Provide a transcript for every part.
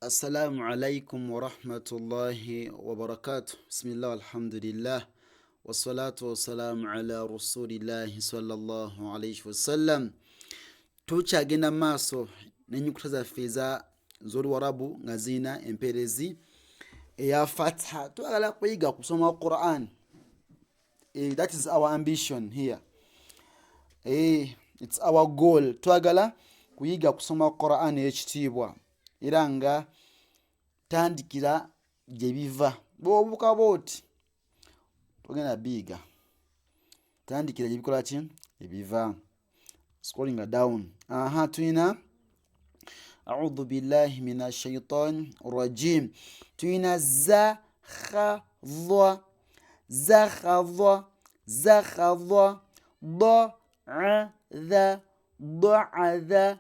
Assalamu alaikum wa rahmatullahi wa barakatuh. Bismillah, alhamdulillah. Wassalatu wassalamu ala rasulillahi sallallahu alaihi wasallam. Tukyagenda maaso n'ennyukuta zaffe z'Oluwarabu nga zirina empeerezi eya fatha. Twagala kuyiga kusoma Quran. That is our ambition here. It's our goal. Twagala kuyiga kusoma Quran ey'ekitiibwa. Era nga tandikira gye biva. Bw'obuuka bw'oti togenda biyiga. Tandikira gye bikola ki? Gye biva. Scrolling down. Tuyina a'udhu billahi minash shaitani rajim. Tuyina zakhadha, zakhadha, zakhadha, da'adha, da'adha,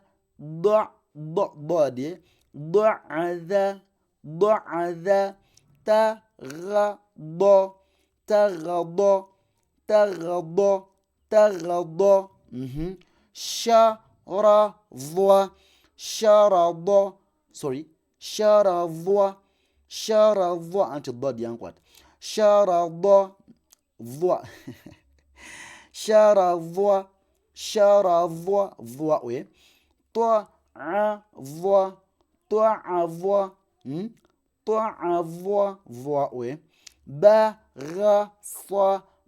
ضعذا ضعذا تغضى تغضى تغضى تغضى شرض شرض شرض شرض أنت الضاد ينقط شرض ضع شرض شرض ضع طعظ طعظ طعظ ضوء بغص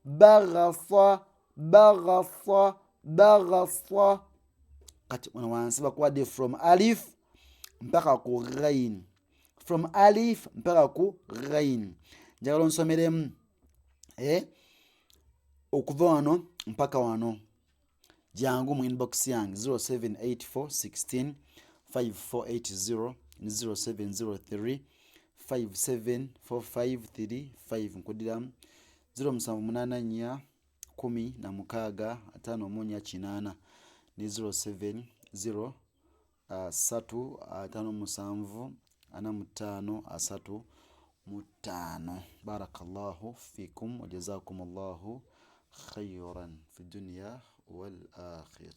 بغص بغص بغص. Kati wansi bakuwadde from alif mpaka ku ghain, from alif mpaka ku ghain. Njagala onsomeremu okuva wano mpaka wano. Jangu mu inbox yange 0784 16 5480 0703 574535 nkudiramu 0784 10 6 ne 07 357 45 35. Barakallahu fikum wa jazakumullahu khayran fi dunya والآخر.